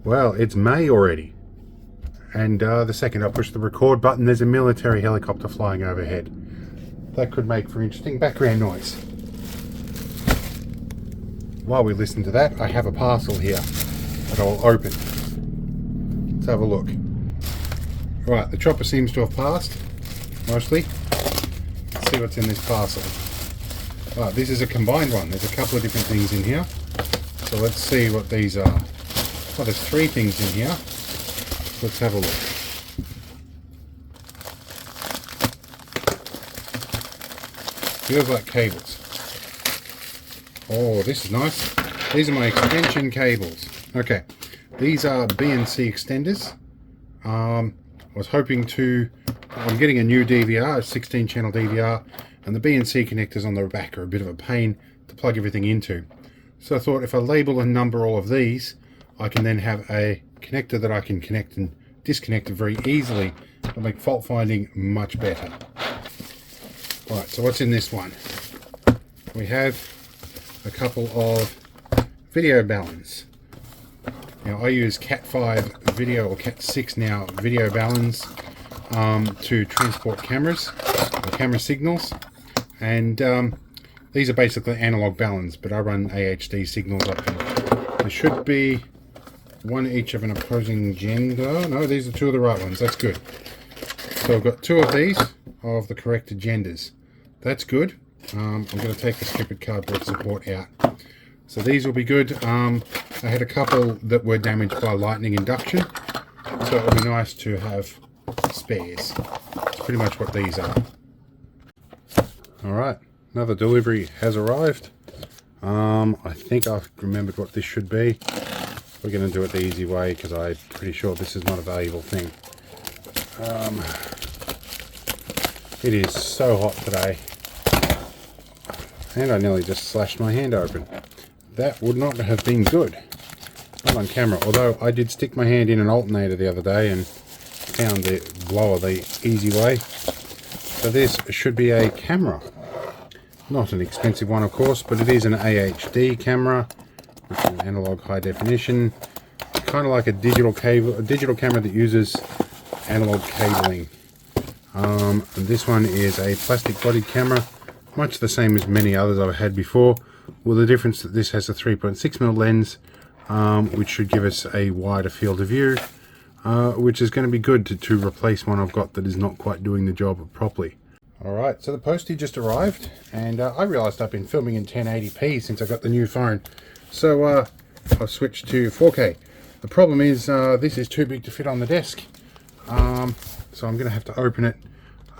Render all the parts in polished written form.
Well, it's May already. And the second I push the record button, there's a military helicopter flying overhead. That could make for interesting background noise. While we listen to that, I have a parcel here that I'll open. Let's have a look. Right, the chopper seems to have passed, mostly. Let's see what's in this parcel. Right, this is a combined one. There's a couple of different things in here. So let's see what these are. Well, there's 3 things in here. Let's have a look. Feels like cables. Oh, this is nice. These are my extension cables. Okay, these are BNC extenders. I was hoping to... I'm getting a new DVR, a 16 channel DVR, and the BNC connectors on the back are a bit of a pain to plug everything into. So I thought if I label and number all of these, I can then have a connector that I can connect and disconnect very easily to make fault finding much better. Right, so what's in this one? We have a couple of video balance. Now I use Cat 5 video, or Cat 6 now, video balance to transport cameras, or camera signals, and these are basically analog balance, but I run AHD signals up here. There should be one each of an opposing gender. No, these are 2 of the right ones. That's good. So I've got 2 of these of the correct genders. That's good. I'm going to take the stupid cardboard support out. So these will be good. I had a couple that were damaged by lightning induction, so it would be nice to have spares. That's pretty much what these are. Alright, another delivery has arrived. I think I've remembered what this should be. We're going to do it the easy way because I'm pretty sure this is not a valuable thing. It is so hot today. And I nearly just slashed my hand open. That would not have been good. Not on camera, although I did stick my hand in an alternator the other day and found the blower the easy way. So this should be a camera. Not an expensive one, of course, but it is an AHD camera, which is an analog high definition. Kind of like a digital camera that uses analog cabling. And this one is a plastic bodied camera, much the same as many others I've had before, with the difference that this has a 3.6mm lens, which should give us a wider field of view, which is going to be good to replace one I've got that is not quite doing the job properly. Alright, so the postie just arrived, and I realised I've been filming in 1080p since I got the new phone, so I've switched to 4K. The problem is this is too big to fit on the desk, so I'm going to have to open it.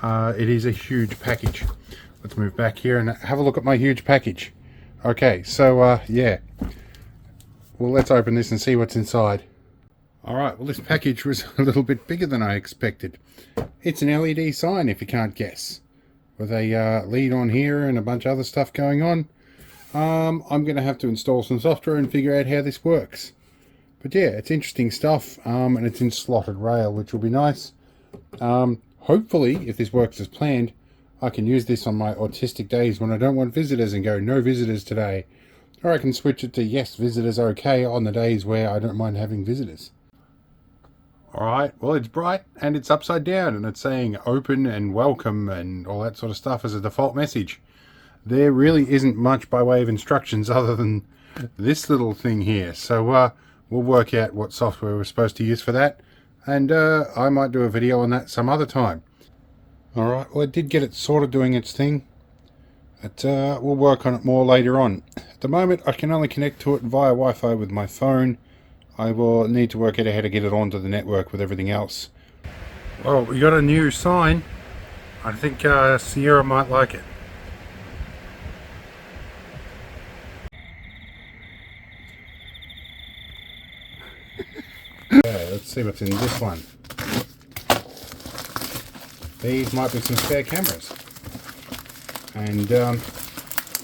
It is a huge package. Let's move back here and have a look at my huge package. Okay, so yeah, well, let's open this and see what's inside. Alright, well, this package was a little bit bigger than I expected. It's an LED sign, if you can't guess, with a lead on here and a bunch of other stuff going on. I'm going to have to install some software and figure out how this works. But yeah, it's interesting stuff, and it's in slotted rail, which will be nice. Hopefully, if this works as planned, I can use this on my autistic days when I don't want visitors and go, no visitors today. Or I can switch it to yes, visitors okay on the days where I don't mind having visitors. Alright, well, it's bright and it's upside down and it's saying open and welcome and all that sort of stuff as a default message. There really isn't much by way of instructions other than this little thing here. So we'll work out what software we're supposed to use for that, and I might do a video on that some other time. Alright, well, I did get it sort of doing its thing, but we'll work on it more later on. At the moment I can only connect to it via Wi-Fi with my phone. I will need to work out how to get it onto the network with everything else. Well, we got a new sign. I think Sierra might like it. Okay, let's see what's in this one. These might be some spare cameras. And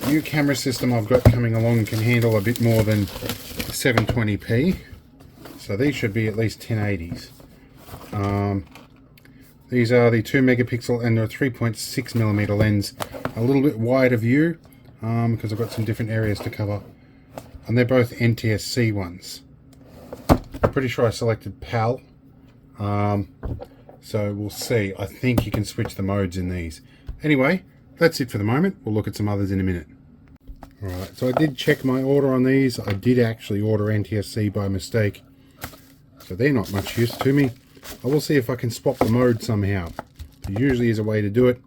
new camera system I've got coming along can handle a bit more than 720p. So these should be at least 1080s. These are the 2 megapixel and the 3.6mm lens. A little bit wider view because I've got some different areas to cover. And they're both NTSC ones. I'm pretty sure I selected PAL. So we'll see. I think you can switch the modes in these. Anyway, that's it for the moment. We'll look at some others in a minute. Alright, so I did check my order on these. I did actually order NTSC by mistake. So they're not much use to me. I will see if I can swap the mode somehow. There usually is a way to do it.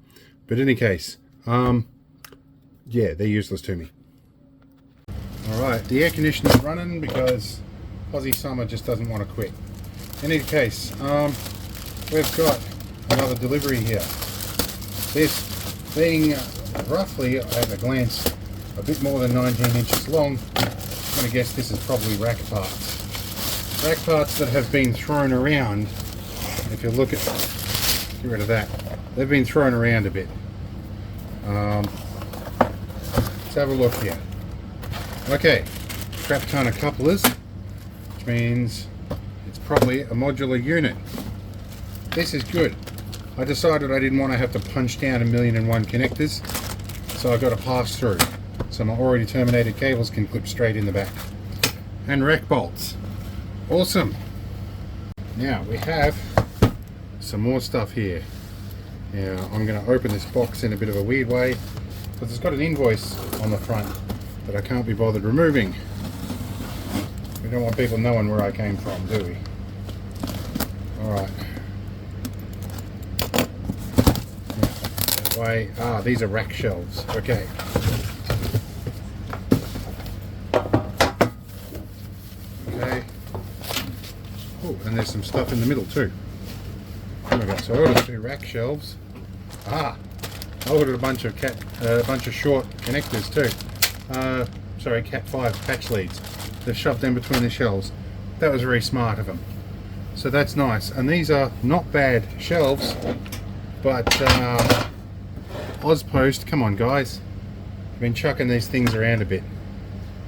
But in any case, yeah, they're useless to me. Alright, the air conditioner's running because Aussie summer just doesn't want to quit. In any case, we've got another delivery here. This being roughly, at a glance, a bit more than 19 inches long, I'm going to guess this is probably rack parts. Rack parts that have been thrown around. If you look at, get rid of that, they've been thrown around a bit. Let's have a look here. Okay, crap ton of couplers, which means it's probably a modular unit. This is good. I decided I didn't want to have to punch down 1,000,001 connectors, so I got a pass through. So my already terminated cables can clip straight in the back. And rack bolts. Awesome. Now we have some more stuff here. Now I'm going to open this box in a bit of a weird way because it's got an invoice on the front that I can't be bothered removing. We don't want people knowing where I came from, do we? Alright. That way. Ah, these are rack shelves. Okay. Okay. Oh, and there's some stuff in the middle too. Oh my god, so I ordered 2 rack shelves. Ah, I ordered a bunch of short connectors too. Sorry, Cat 5 patch leads. They've shoved them between the shelves. That was very smart of them. So that's nice. And these are not bad shelves, but Ozpost, come on guys. I've been chucking these things around a bit.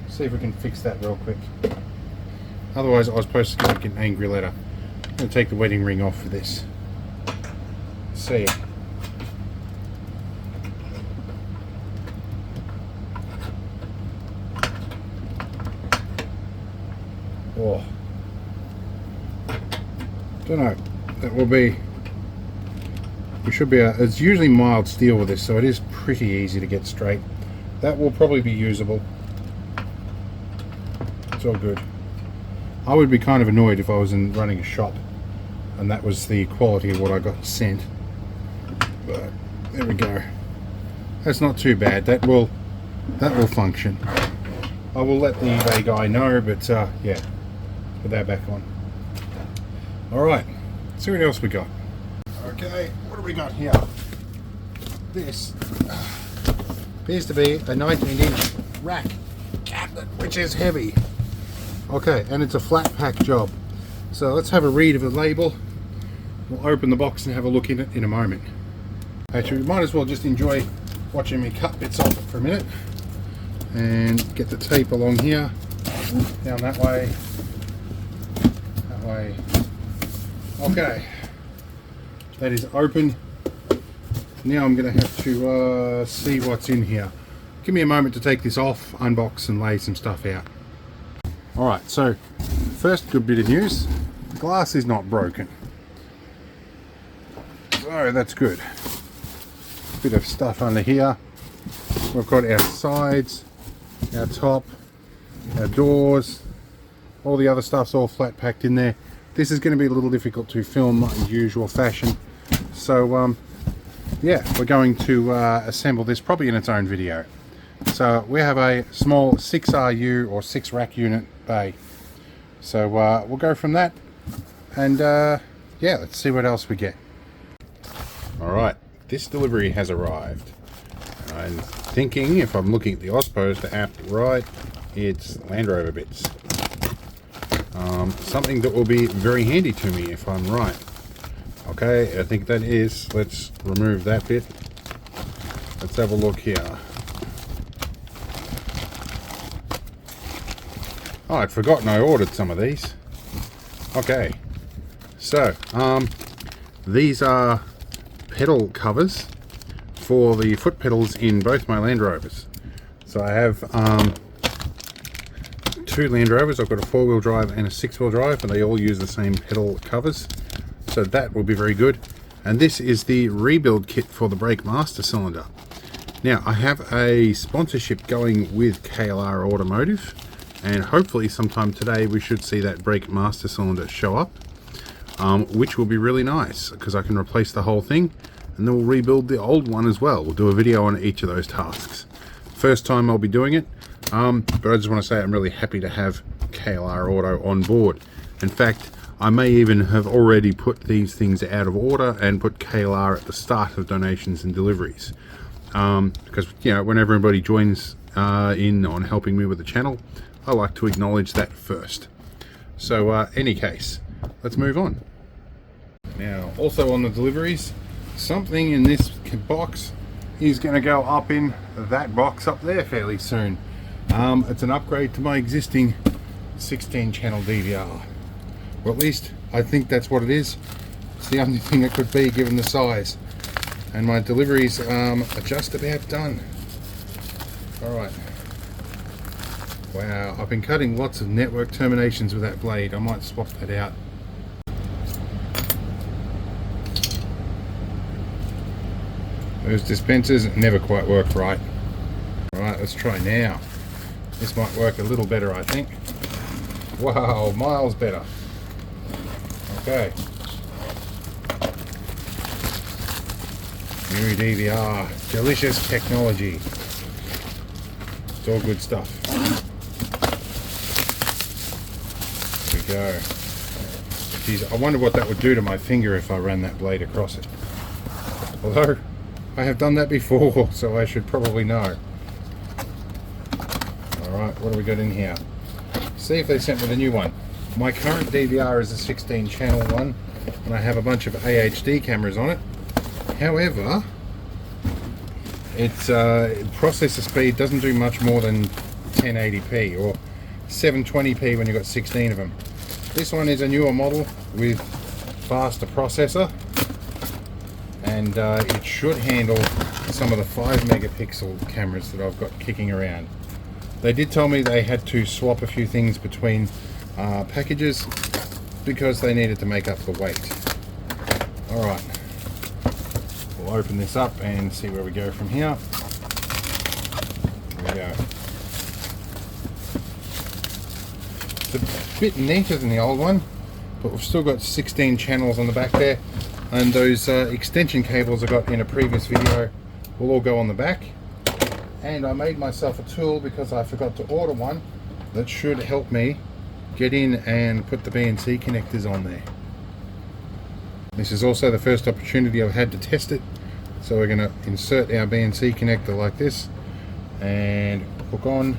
See if we can fix that real quick. Otherwise Ozpost is going to get an angry letter. I'm going to take the wedding ring off for this. See ya. Oh, don't know. That will be. We should be. It's usually mild steel with this, so it is pretty easy to get straight. That will probably be usable. It's all good. I would be kind of annoyed if I was running a shop and that was the quality of what I got sent. But there we go. That's not too bad. That will function. I will let the eBay guy know, but yeah. Put that back on. Alright, see what else we got. Okay, what do we got here? This appears to be a 19-inch rack cabinet, which is heavy. Okay, and it's a flat pack job. So let's have a read of the label. We'll open the box and have a look in it in a moment. Actually, we might as well just enjoy watching me cut bits off for a minute and get the tape along here, down that way. Way. Okay, that is open. Now I'm going to have to see what's in here. Give me a moment to take this off, unbox and lay some stuff out. Alright, so first good bit of news, the glass is not broken. So that's good. Bit of stuff under here. We've got our sides, our top, our doors. All the other stuff's all flat packed in there. This is going to be a little difficult to film like the usual fashion. So yeah, we're going to assemble this probably in its own video. So we have a small 6RU or 6 rack unit bay. So we'll go from that and yeah, let's see what else we get. Alright, this delivery has arrived. I'm thinking, if I'm looking at the Ozpost app right, it's Land Rover bits. Something that will be very handy to me if I'm right. Okay, I think that is. Let's remove that bit. Let's have a look here. Oh, I'd forgotten I ordered some of these. Okay, so these are pedal covers for the foot pedals in both my Land Rovers. So I have two Land Rovers. I've got a 4-wheel drive and a 6-wheel drive, and they all use the same pedal covers, so that will be very good. And this is the rebuild kit for the brake master cylinder. Now, I have a sponsorship going with KLR Automotive, and hopefully sometime today we should see that brake master cylinder show up, which will be really nice because I can replace the whole thing, and then we'll rebuild the old one as well. We'll do a video on each of those tasks. First time I'll be doing it, but I just want to say I'm really happy to have KLR Auto on board. In fact, I may even have already put these things out of order and put KLR at the start of donations and deliveries. Because, you know, when everybody joins in on helping me with the channel, I like to acknowledge that first. So, any case, let's move on. Now, also on the deliveries, something in this box is going to go up in that box up there fairly soon. It's an upgrade to my existing 16-channel DVR. Well, at least I think that's what it is. It's the only thing it could be given the size. And my deliveries are just about done. Alright. Wow, I've been cutting lots of network terminations with that blade. I might swap that out. Those dispensers never quite work right. Alright, let's try now. This might work a little better, I think. Wow, miles better. Okay. New DVR, delicious technology. It's all good stuff. There we go. Geez, I wonder what that would do to my finger if I ran that blade across it. Although, I have done that before, so I should probably know. Alright, what do we got in here? See if they sent me the new one. My current DVR is a 16-channel one, and I have a bunch of AHD cameras on it. However, its processor speed doesn't do much more than 1080p or 720p when you've got 16 of them. This one is a newer model with faster processor, and it should handle some of the 5 megapixel cameras that I've got kicking around. They did tell me they had to swap a few things between packages because they needed to make up the weight. Alright. We'll open this up and see where we go from here. There we go. It's a bit neater than the old one, but we've still got 16 channels on the back there, and those extension cables I got in a previous video will all go on the back. And I made myself a tool because I forgot to order one that should help me get in and put the BNC connectors on there. This is also the first opportunity I've had to test it, so we're going to insert our BNC connector like this and hook on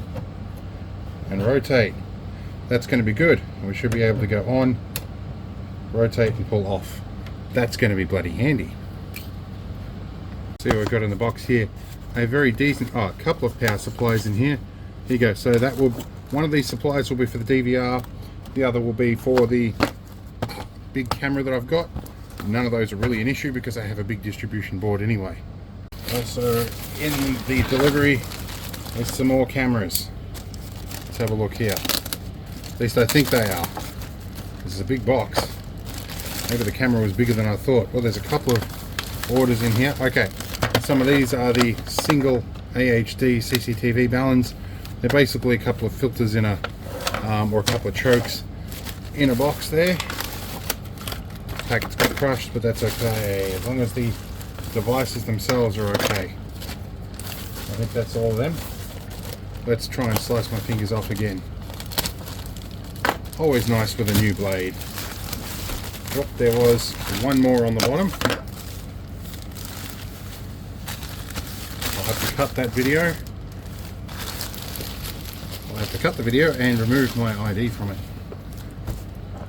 and rotate. That's going to be good. We should be able to go on, rotate and pull off. That's going to be bloody handy. See what we've got in the box here. A very decent, a couple of power supplies in here. Here you go. So that will, one of these supplies will be for the DVR, the other will be for the big camera that I've got. None of those are really an issue because I have a big distribution board anyway. Also in the delivery is some more cameras. Let's have a look here. At least I think they are. This is a big box. Maybe the camera was bigger than I thought. Well, there's a couple of orders in here. Okay, some of these are the single AHD CCTV balance. They're basically a couple of filters in a, or a couple of chokes in a box there. Packet's got crushed, but that's okay, as long as the devices themselves are okay. I think that's all of them. Let's try and slice my fingers off again. Always nice with a new blade. Oh, there was one more on the bottom. I'll have to cut that video. I'll have to cut the video and remove my ID from it.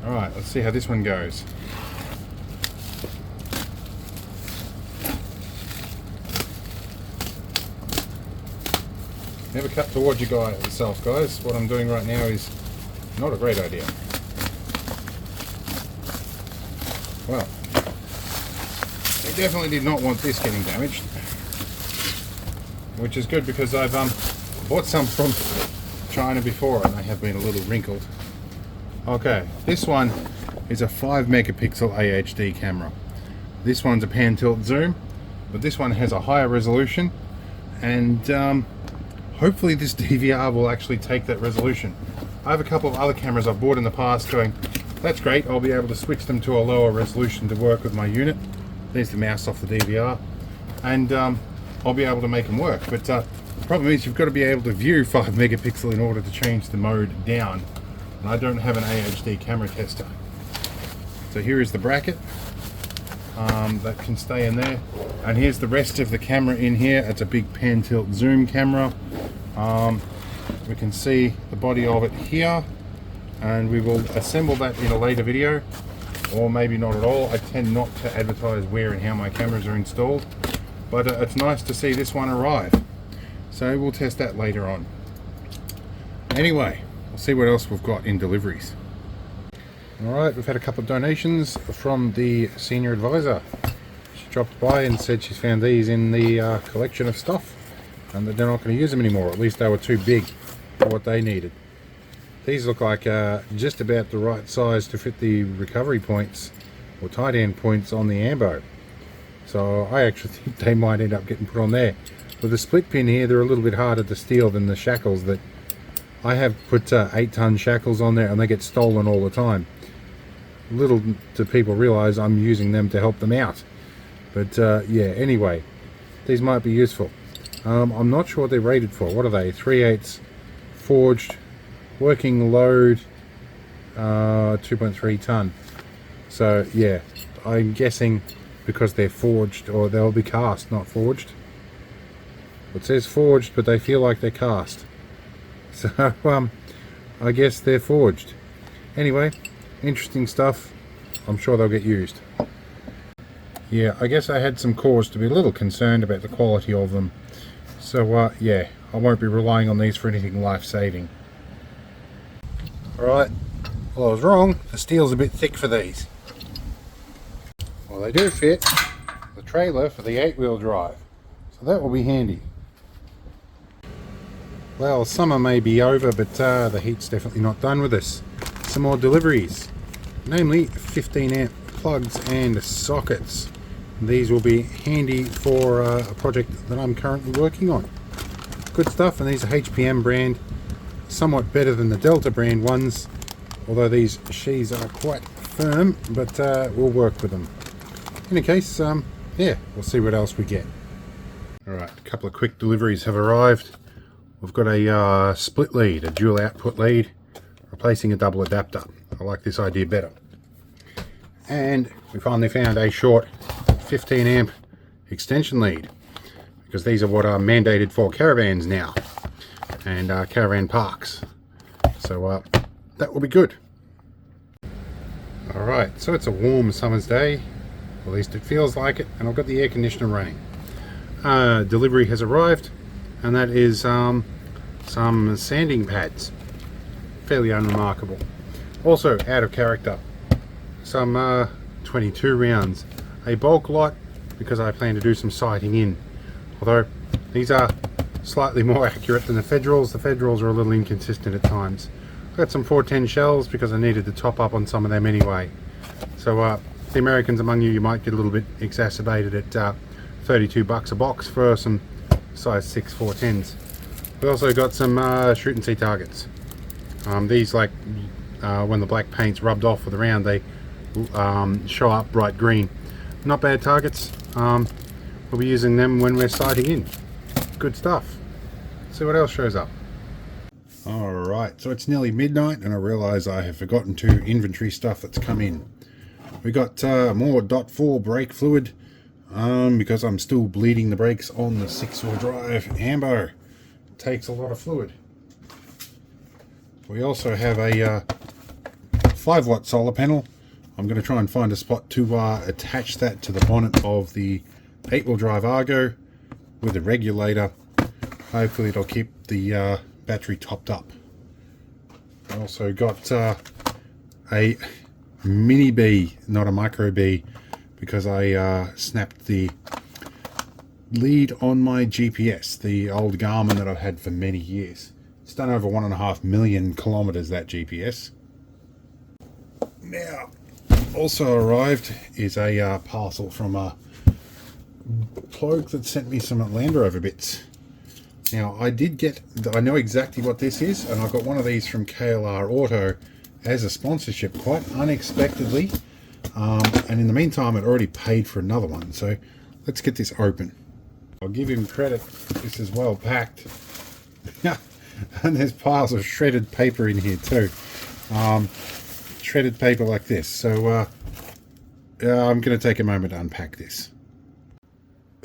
Alright, let's see how this one goes. Never cut towards yourself, guys. What I'm doing right now is not a great idea. Well, they definitely did not want this getting damaged, which is good because I've bought some from China before and they have been a little wrinkled. Okay, this one is a 5 megapixel AHD camera. This one's a pan tilt zoom, but this one has a higher resolution, and hopefully this DVR will actually take that resolution. I have a couple of other cameras I've bought in the past going, that's great, I'll be able to switch them to a lower resolution to work with my unit. There's the mouse off the DVR, and I'll be able to make them work. But the problem is you've got to be able to view 5 megapixel in order to change the mode down, and I don't have an AHD camera tester. So here is the bracket that can stay in there, and here's the rest of the camera in here. It's a big pan tilt zoom camera. We can see the body of it here, and we will assemble that in a later video, or maybe not at all. I tend not to advertise where and how my cameras are installed, but it's nice to see this one arrive, so we'll test that later on. Anyway, we'll see what else we've got in deliveries. Alright, we've had a couple of donations from the senior advisor. She dropped by and said she's found these in the collection of stuff, and that they're not going to use them anymore. At least they were too big for what they needed. These look like just about the right size to fit the recovery points or tight end points on the ambo. So I actually think they might end up getting put on there. With the split pin here, they're a little bit harder to steal than the shackles that I have put 8-ton shackles on there, and they get stolen all the time. Little do people realize I'm using them to help them out. But yeah, anyway, these might be useful. I'm not sure what they're rated for. What are they? 3/8 forged, working load, 2.3 ton. So yeah, I'm guessing because they're forged, or they'll be cast, not forged. It says forged, but they feel like they're cast. So I guess they're forged. Anyway, interesting stuff. I'm sure they'll get used. Yeah, I guess I had some cause to be a little concerned about the quality of them. So yeah, I won't be relying on these for anything life-saving. Alright, well I was wrong. The steel's a bit thick for these. Well, they do fit the trailer for the 8-wheel drive, so that will be handy. Well, summer may be over, but the heat's definitely not done with us. Some more deliveries, namely 15 amp plugs and sockets. These will be handy for a project that I'm currently working on. Good stuff, and these are HPM brand, somewhat better than the Delta brand ones, although these sheaths are quite firm, but we'll work with them. In any case, yeah, we'll see what else we get. Alright, a couple of quick deliveries have arrived. We've got a split lead, a dual output lead, replacing a double adapter. I like this idea better. And we finally found a short 15 amp extension lead, because these are what are mandated for caravans now, and caravan parks. So that will be good. Alright, so it's a warm summer's day, at least it feels like it, and I've got the air conditioner running. Delivery has arrived, and that is some sanding pads. Fairly unremarkable. Also out of character, some 22 rounds. A bulk lot, because I plan to do some sighting in. Although these are slightly more accurate than the Federals. The Federals are a little inconsistent at times. I've got some 410 shells because I needed to top up on some of them anyway. So the Americans among you might get a little bit exacerbated at 32 bucks a box for some size 6 410s. We also got some shoot and see targets. These, like when the black paint's rubbed off with the round, they show up bright green. Not bad targets. We'll be using them when we're sighting in. Good stuff. See what else shows up. Alright, so it's nearly midnight and I realise I have forgotten to inventory stuff that's come in. We got more .4 brake fluid, because I'm still bleeding the brakes on the 6-wheel drive Ambo. It takes a lot of fluid. We also have a 5-watt solar panel. I'm going to try and find a spot to attach that to the bonnet of the 8-wheel drive Argo with a regulator. Hopefully it'll keep the battery topped up. I also got a mini B, not a micro B, because I snapped the lead on my GPS, the old Garmin that I've had for many years. It's It's done over 1.5 million kilometers, that GPS. Now, also arrived is a parcel from a bloke that sent me some Land Rover bits. Now, I know exactly what this is, and I got one of these from KLR Auto as a sponsorship quite unexpectedly. And in the meantime, I'd already paid for another one. So let's get this open. I'll give him credit. This is well packed. And there's piles of shredded paper in here too. Shredded paper like this. So I'm going to take a moment to unpack this.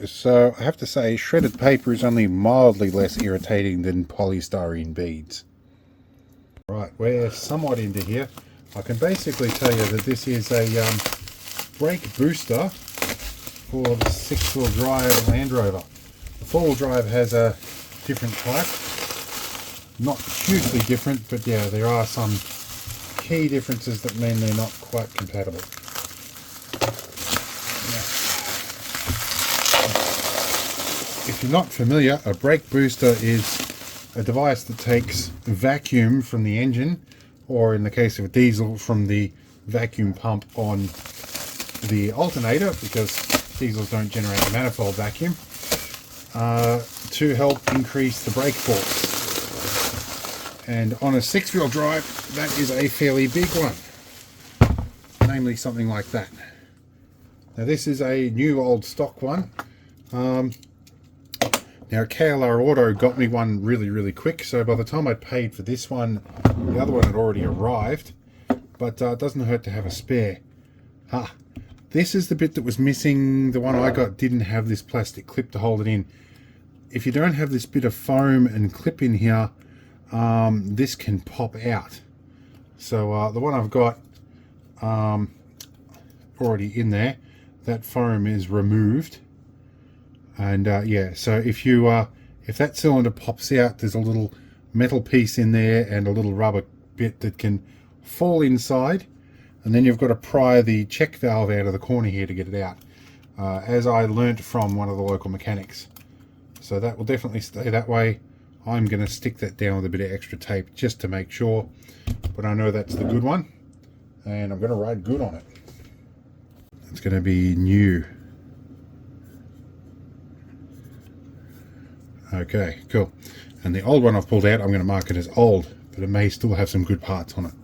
So I have to say, shredded paper is only mildly less irritating than polystyrene beads. Right, we're somewhat into here. I can basically tell you that this is a brake booster for the 6-wheel drive Land Rover. The 4-wheel drive has a different type. Not hugely different, but yeah, there are some key differences that mean they're not quite compatible. If you're not familiar, a brake booster is a device that takes vacuum from the engine, or in the case of a diesel, from the vacuum pump on the alternator, because diesels don't generate a manifold vacuum, to help increase the brake force. And on a 6-wheel drive, that is a fairly big one, namely something like that. Now this is a new old stock one. Now KLR Auto got me one really quick, so by the time I paid for this one, the other one had already arrived, but it doesn't hurt to have a spare. This is the bit that was missing. The one I got didn't have this plastic clip to hold it in. If you don't have this bit of foam and clip in here, this can pop out. So the one I've got already in there, that foam is removed. And yeah, so if that cylinder pops out, there's a little metal piece in there and a little rubber bit that can fall inside, and then you've got to pry the check valve out of the corner here to get it out, as I learnt from one of the local mechanics. So that will definitely stay that way. I'm going to stick that down with a bit of extra tape just to make sure, but I know that's the good one, and I'm going to ride good on it. It's going to be new. Okay, cool. And the old one I've pulled out, I'm going to mark it as old, but it may still have some good parts on it.